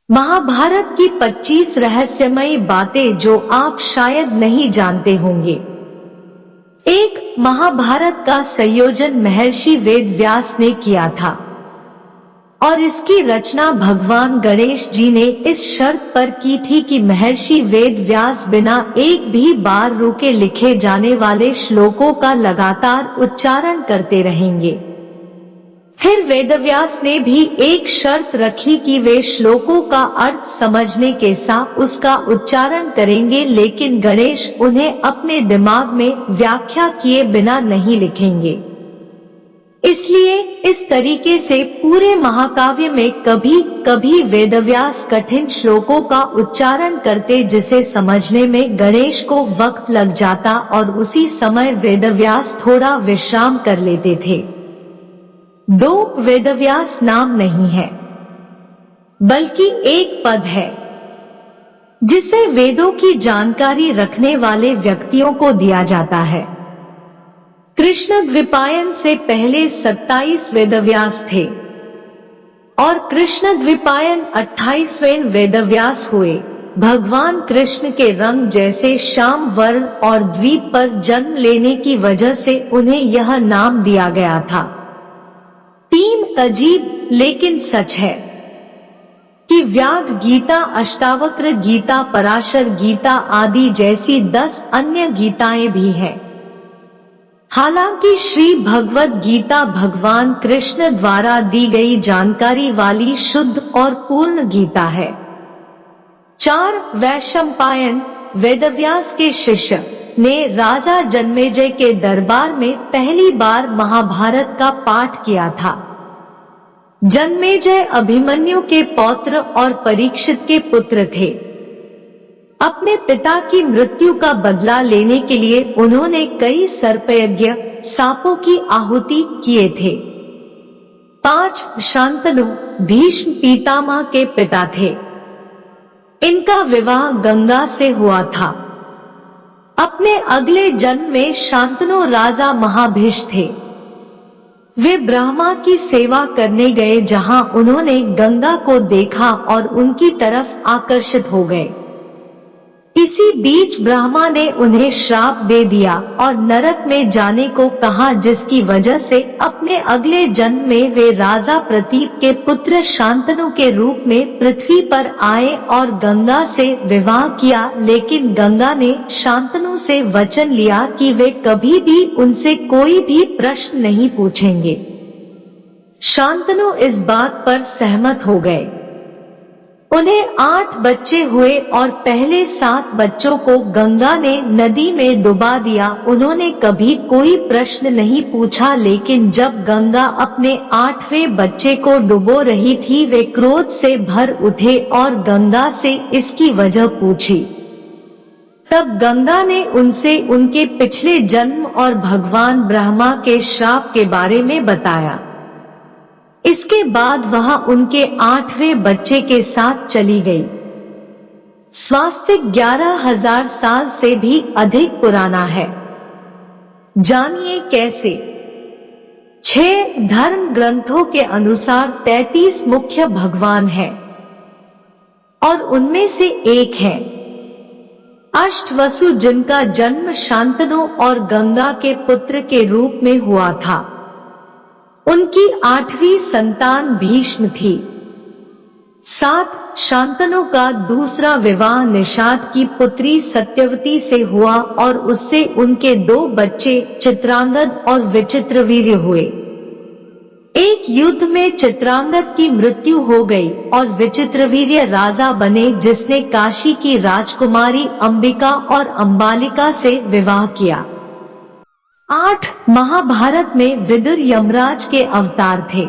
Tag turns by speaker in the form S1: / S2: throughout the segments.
S1: महाभारत की 25 रहस्यमयी बातें जो आप शायद नहीं जानते होंगे। एक, महाभारत का संयोजन महर्षि वेद व्यास ने किया था और इसकी रचना भगवान गणेश जी ने इस शर्त पर की थी कि महर्षि वेद व्यास बिना एक भी बार रुके लिखे जाने वाले श्लोकों का लगातार उच्चारण करते रहेंगे। फिर वेदव्यास ने भी एक शर्त रखी कि वे श्लोकों का अर्थ समझने के साथ उसका उच्चारण करेंगे, लेकिन गणेश उन्हें अपने दिमाग में व्याख्या किए बिना नहीं लिखेंगे। इसलिए इस तरीके से पूरे महाकाव्य में कभी कभी वेदव्यास कठिन श्लोकों का उच्चारण करते, जिसे समझने में गणेश को वक्त लग जाता और उसी समय वेदव्यास थोड़ा विश्राम कर लेते थे। 2, वेदव्यास नाम नहीं है बल्कि एक पद है जिसे वेदों की जानकारी रखने वाले व्यक्तियों को दिया जाता है। कृष्ण द्विपायन से पहले 27 वेदव्यास थे और कृष्ण द्विपायन 28वें वेदव्यास हुए। भगवान कृष्ण के रंग जैसे श्याम वर्ण और द्वीप पर जन्म लेने की वजह से उन्हें यह नाम दिया गया था। 3, अजीब लेकिन सच है कि व्याघ गीता, अष्टावक्र गीता, पराशर गीता आदि जैसी 10 अन्य गीताएं भी हैं। हालांकि श्री भगवद गीता भगवान कृष्ण द्वारा दी गई जानकारी वाली शुद्ध और पूर्ण गीता है। 4, वैशंपायन वेदव्यास के शिष्य ने राजा जन्मेजय के दरबार में पहली बार महाभारत का पाठ किया था। जन्मेजय अभिमन्यु के पौत्र और परीक्षित के पुत्र थे। अपने पिता की मृत्यु का बदला लेने के लिए उन्होंने कई सर्पयज्ञ, सांपों की आहुति किए थे। 5, शांतनु भीष्म पितामह के पिता थे। इनका विवाह गंगा से हुआ था। अपने अगले जन्म में शांतनु राजा महाभीष्म थे। वे ब्रह्मा की सेवा करने गए, जहां उन्होंने गंगा को देखा और उनकी तरफ आकर्षित हो गए। इसी बीच ब्रह्मा ने उन्हें श्राप दे दिया और नरक में जाने को कहा, जिसकी वजह से अपने अगले जन्म में वे राजा प्रतीप के पुत्र शांतनु के रूप में पृथ्वी पर आए और गंगा से विवाह किया। लेकिन गंगा ने शांतनु से वचन लिया कि वे कभी भी उनसे कोई भी प्रश्न नहीं पूछेंगे। शांतनु इस बात पर सहमत हो गए। उन्हें 8 बच्चे हुए और पहले 7 बच्चों को गंगा ने नदी में डुबा दिया। उन्होंने कभी कोई प्रश्न नहीं पूछा, लेकिन जब गंगा अपने 8वें बच्चे को डुबो रही थी, वे क्रोध से भर उठे और गंगा से इसकी वजह पूछी। तब गंगा ने उनसे उनके पिछले जन्म और भगवान ब्रह्मा के श्राप के बारे में बताया। इसके बाद वह उनके 8वें बच्चे के साथ चली गई। स्वास्तिक 11,000 साल से भी अधिक पुराना है। जानिए कैसे। 6 धर्म ग्रंथों के अनुसार 33 मुख्य भगवान हैं और उनमें से एक है अष्टवसु, जिनका जन्म शांतनु और गंगा के पुत्र के रूप में हुआ था। उनकी 8वीं संतान भीष्म थी। 7, शांतनु का दूसरा विवाह निषाद की पुत्री सत्यवती से हुआ और उससे उनके 2 बच्चे चित्रांगद और विचित्रवीर्य हुए। एक युद्ध में चित्रांगद की मृत्यु हो गई और विचित्रवीर्य राजा बने, जिसने काशी की राजकुमारी अंबिका और अंबालिका से विवाह किया। 8, महाभारत में विदुर यमराज के अवतार थे।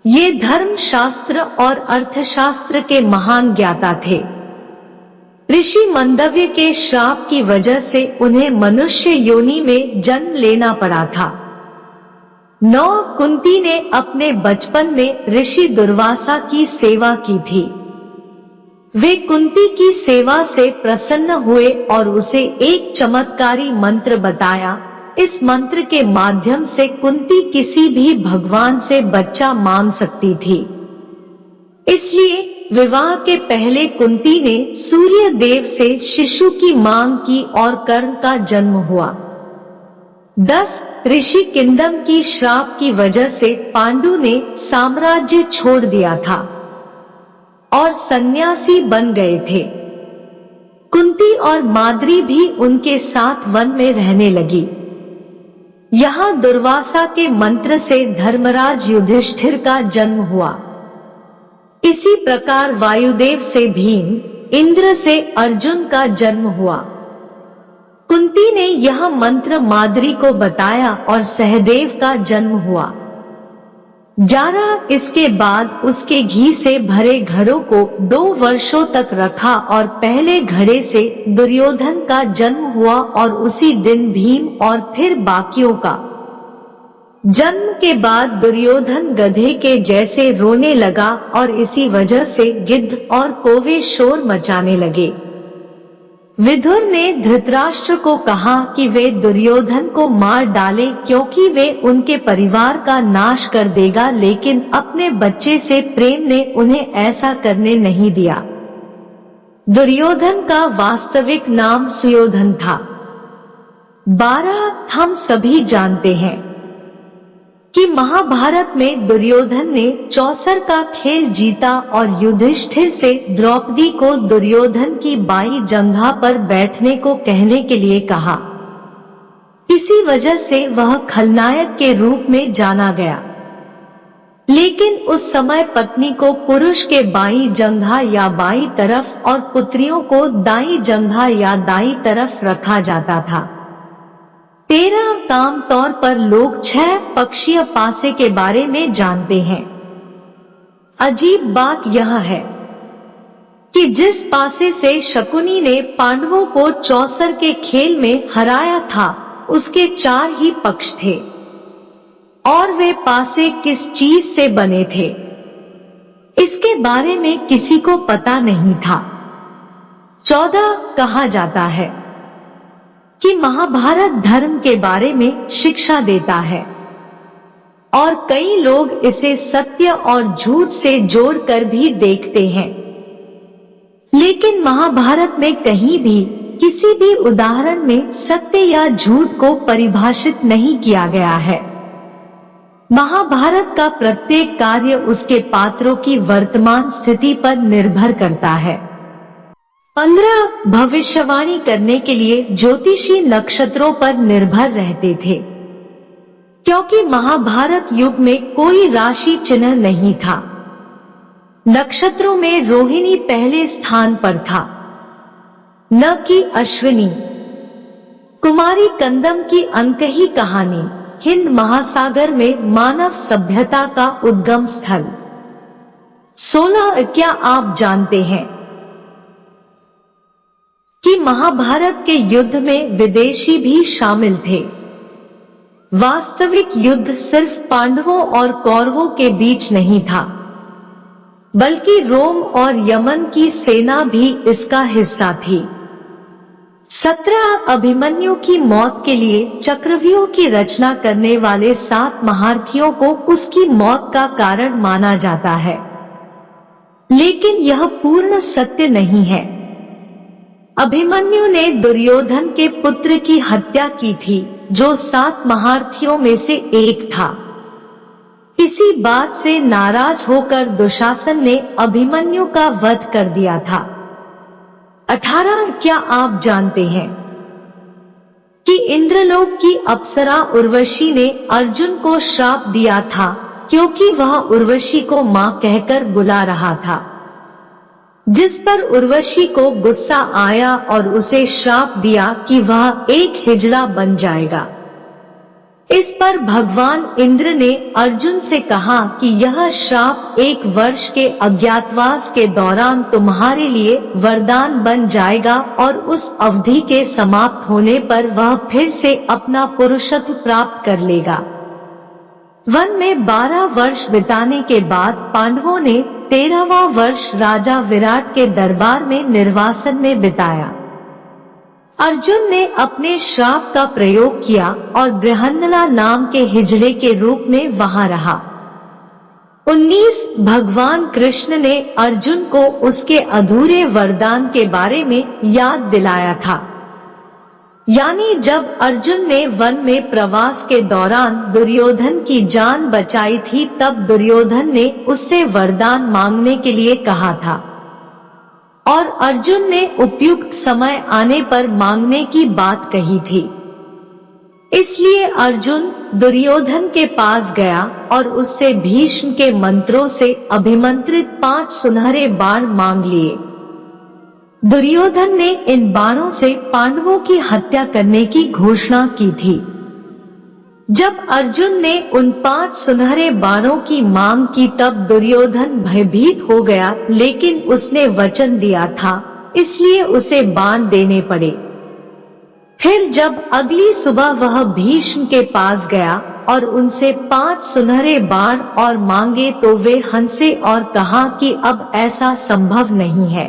S1: ये धर्मशास्त्र और अर्थशास्त्र के महान ज्ञाता थे। ऋषि मंदव्य के श्राप की वजह से उन्हें मनुष्य योनि में जन्म लेना पड़ा था। 9, कुंती ने अपने बचपन में ऋषि दुर्वासा की सेवा की थी। वे कुंती की सेवा से प्रसन्न हुए और उसे एक चमत्कारी मंत्र बताया। इस मंत्र के माध्यम से कुंती किसी भी भगवान से बच्चा मांग सकती थी। इसलिए विवाह के पहले कुंती ने सूर्य देव से शिशु की मांग की और कर्ण का जन्म हुआ। 10 ऋषि किंदम की श्राप की वजह से पांडु ने साम्राज्य छोड़ दिया था और सन्यासी बन गए थे। कुंती और माद्री भी उनके साथ वन में रहने लगी। यहाँ दुर्वासा के मंत्र से धर्मराज युधिष्ठिर का जन्म हुआ। इसी प्रकार वायुदेव से भीम, इंद्र से अर्जुन का जन्म हुआ। कुंती ने यह मंत्र माद्री को बताया और सहदेव का जन्म हुआ। जारा इसके बाद उसके घी से भरे घड़ों को 2 वर्षों तक रखा और पहले घड़े से दुर्योधन का जन्म हुआ और उसी दिन भीम और फिर बाकियों का। जन्म के बाद दुर्योधन गधे के जैसे रोने लगा और इसी वजह से गिद्ध और कौवे शोर मचाने लगे। विदुर ने धृतराष्ट्र को कहा कि वे दुर्योधन को मार डालें क्योंकि वे उनके परिवार का नाश कर देगा, लेकिन अपने बच्चे से प्रेम ने उन्हें ऐसा करने नहीं दिया। दुर्योधन का वास्तविक नाम सुयोधन था। 12 हम सभी जानते हैं कि महाभारत में दुर्योधन ने चौसर का खेल जीता और युधिष्ठिर से द्रौपदी को दुर्योधन की बाईं जंघा पर बैठने को कहने के लिए कहा। इसी वजह से वह खलनायक के रूप में जाना गया। लेकिन उस समय पत्नी को पुरुष के बाईं जंघा या बाईं तरफ और पुत्रियों को दाईं जंघा या दाईं तरफ रखा जाता था। 13 आम तौर पर लोग 6 पक्षीय पासे के बारे में जानते हैं। अजीब बात यह है कि जिस पासे से शकुनी ने पांडवों को चौसर के खेल में हराया था, उसके 4 ही पक्ष थे और वे पासे किस चीज से बने थे, इसके बारे में किसी को पता नहीं था। 14 कहा जाता है कि महाभारत धर्म के बारे में शिक्षा देता है और कई लोग इसे सत्य और झूठ से जोड़कर भी देखते हैं। लेकिन महाभारत में कहीं भी किसी भी उदाहरण में सत्य या झूठ को परिभाषित नहीं किया गया है। महाभारत का प्रत्येक कार्य उसके पात्रों की वर्तमान स्थिति पर निर्भर करता है। 15 भविष्यवाणी करने के लिए ज्योतिषी नक्षत्रों पर निर्भर रहते थे, क्योंकि महाभारत युग में कोई राशि चिन्ह नहीं था। नक्षत्रों में रोहिणी पहले स्थान पर था, न कि अश्विनी। कुमारी कंदम की अनकही कहानी हिंद महासागर में मानव सभ्यता का उद्गम स्थल। 16 क्या आप जानते हैं कि महाभारत के युद्ध में विदेशी भी शामिल थे? वास्तविक युद्ध सिर्फ पांडवों और कौरवों के बीच नहीं था, बल्कि रोम और यमन की सेना भी इसका हिस्सा थी। 17 अभिमन्यु की मौत के लिए चक्रव्यूह की रचना करने वाले 7 महारथियों को उसकी मौत का कारण माना जाता है, लेकिन यह पूर्ण सत्य नहीं है। अभिमन्यु ने दुर्योधन के पुत्र की हत्या की थी, जो 7 महारथियों में से एक था। इसी बात से नाराज होकर दुशासन ने अभिमन्यु का वध कर दिया था। 18 क्या आप जानते हैं कि इंद्रलोक की अप्सरा उर्वशी ने अर्जुन को श्राप दिया था, क्योंकि वह उर्वशी को मां कहकर बुला रहा था, जिस पर उर्वशी को गुस्सा आया और उसे श्राप दिया कि वह एक हिजड़ा बन जाएगा। इस पर भगवान इंद्र ने अर्जुन से कहा कि यह श्राप 1 वर्ष के अज्ञातवास के दौरान तुम्हारे लिए वरदान बन जाएगा और उस अवधि के समाप्त होने पर वह फिर से अपना पुरुषत्व प्राप्त कर लेगा। वन में 12 वर्ष बिताने के बाद पांडवों ने 13वां वर्ष राजा विराट के दरबार में निर्वासन में बिताया। अर्जुन ने अपने श्राप का प्रयोग किया और बृहन्नला नाम के हिजड़े के रूप में वहां रहा। 19 भगवान कृष्ण ने अर्जुन को उसके अधूरे वरदान के बारे में याद दिलाया था। यानी जब अर्जुन ने वन में प्रवास के दौरान दुर्योधन की जान बचाई थी, तब दुर्योधन ने उससे वरदान मांगने के लिए कहा था और अर्जुन ने उपयुक्त समय आने पर मांगने की बात कही थी। इसलिए अर्जुन दुर्योधन के पास गया और उससे भीष्म के मंत्रों से अभिमंत्रित 5 सुनहरे बाण मांग लिए। दुर्योधन ने इन बाणों से पांडवों की हत्या करने की घोषणा की थी। जब अर्जुन ने उन 5 सुनहरे बाणों की मांग की, तब दुर्योधन भयभीत हो गया, लेकिन उसने वचन दिया था, इसलिए उसे बाण देने पड़े। फिर जब अगली सुबह वह भीष्म के पास गया और उनसे 5 सुनहरे बाण और मांगे, तो वे हंसे और कहा कि अब ऐसा संभव नहीं है,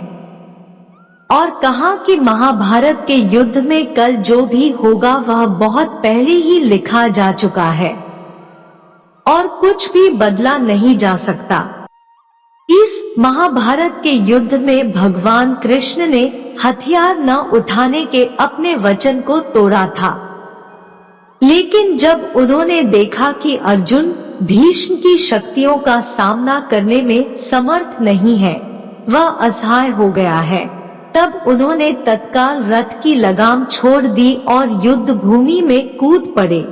S1: और कहा कि महाभारत के युद्ध में कल जो भी होगा वह बहुत पहले ही लिखा जा चुका है और कुछ भी बदला नहीं जा सकता। इस महाभारत के युद्ध में भगवान कृष्ण ने हथियार न उठाने के अपने वचन को तोड़ा था, लेकिन जब उन्होंने देखा कि अर्जुन भीष्म की शक्तियों का सामना करने में समर्थ नहीं है, वह असहाय हो गया है, तब उन्होंने तत्काल रथ की लगाम छोड़ दी और युद्ध भूमि में कूद पड़े।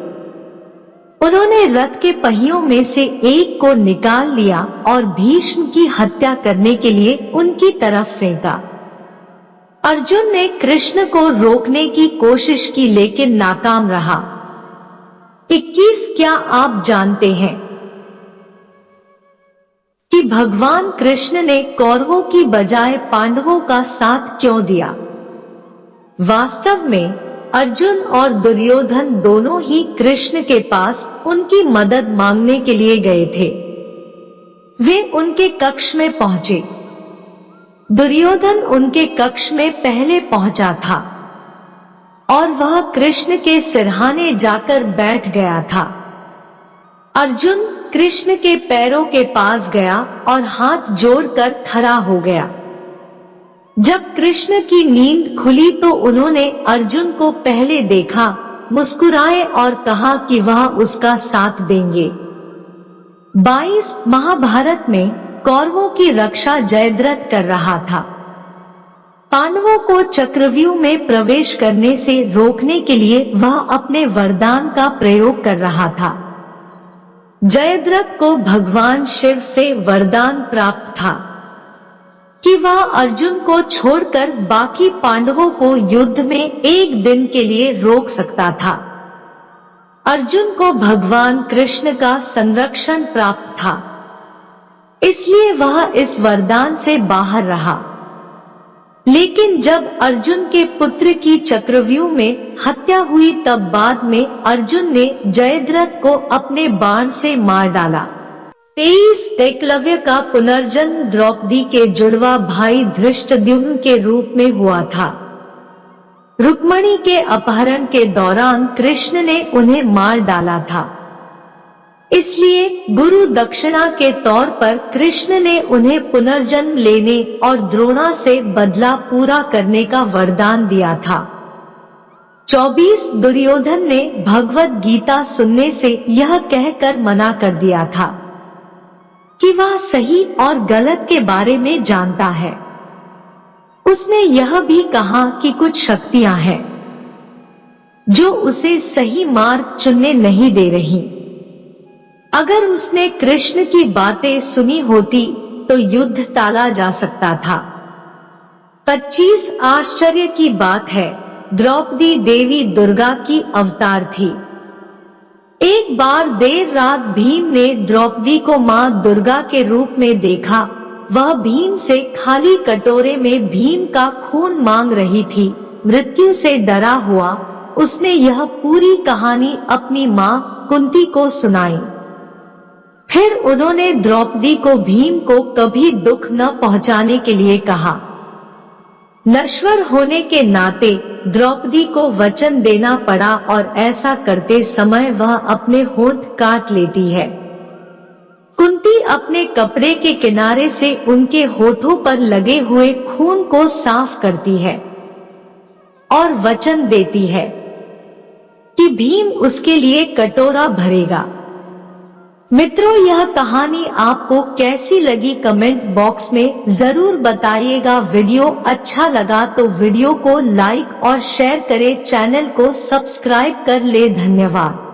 S1: उन्होंने रथ के पहियों में से एक को निकाल लिया और भीष्म की हत्या करने के लिए उनकी तरफ फेंका। अर्जुन ने कृष्ण को रोकने की कोशिश की, लेकिन नाकाम रहा। 21 क्या आप जानते हैं कि भगवान कृष्ण ने कौरवों की बजाय पांडवों का साथ क्यों दिया? वास्तव में अर्जुन और दुर्योधन दोनों ही कृष्ण के पास उनकी मदद मांगने के लिए गए थे। वे उनके कक्ष में पहुंचे। दुर्योधन उनके कक्ष में पहले पहुंचा था और वह कृष्ण के सिरहाने जाकर बैठ गया था। अर्जुन कृष्ण के पैरों के पास गया और हाथ जोड़कर खड़ा हो गया। जब कृष्ण की नींद खुली तो उन्होंने अर्जुन को पहले देखा, मुस्कुराए और कहा कि वह उसका साथ देंगे। 22 महाभारत में कौरवों की रक्षा जयद्रथ कर रहा था। पांडवों को चक्रव्यूह में प्रवेश करने से रोकने के लिए वह अपने वरदान का प्रयोग कर रहा था। जयद्रथ को भगवान शिव से वरदान प्राप्त था कि वह अर्जुन को छोड़कर बाकी पांडवों को युद्ध में एक दिन के लिए रोक सकता था। अर्जुन को भगवान कृष्ण का संरक्षण प्राप्त था, इसलिए वह इस वरदान से बाहर रहा। लेकिन जब अर्जुन के पुत्र की चक्रव्यूह में हत्या हुई, तब बाद में अर्जुन ने जयद्रथ को अपने बाण से मार डाला। 23 एकलव्य का पुनर्जन्म द्रौपदी के जुड़वा भाई धृष्टद्युम्न के रूप में हुआ था। रुक्मिणी के अपहरण के दौरान कृष्ण ने उन्हें मार डाला था, इसलिए गुरु दक्षिणा के तौर पर कृष्ण ने उन्हें पुनर्जन्म लेने और द्रोणा से बदला पूरा करने का वरदान दिया था। 24 दुर्योधन ने भगवद गीता सुनने से यह कहकर मना कर दिया था कि वह सही और गलत के बारे में जानता है। उसने यह भी कहा कि कुछ शक्तियां हैं जो उसे सही मार्ग चुनने नहीं दे रही। अगर उसने कृष्ण की बातें सुनी होती तो युद्ध टाला जा सकता था। 25 आश्चर्य की बात है, द्रौपदी देवी दुर्गा की अवतार थी। एक बार देर रात भीम ने द्रौपदी को मां दुर्गा के रूप में देखा। वह भीम से खाली कटोरे में भीम का खून मांग रही थी। मृत्यु से डरा हुआ उसने यह पूरी कहानी अपनी मां कुंती को सुनाई। फिर उन्होंने द्रौपदी को भीम को कभी दुख न पहुंचाने के लिए कहा। नश्वर होने के नाते द्रौपदी को वचन देना पड़ा और ऐसा करते समय वह अपने होंठ काट लेती है। कुंती अपने कपड़े के किनारे से उनके होठों पर लगे हुए खून को साफ करती है और वचन देती है कि भीम उसके लिए कटोरा भरेगा। मित्रों, यह कहानी आपको कैसी लगी कमेंट बॉक्स में जरूर बताइएगा। वीडियो अच्छा लगा तो वीडियो को लाइक और शेयर करें, चैनल को सब्सक्राइब कर ले। धन्यवाद।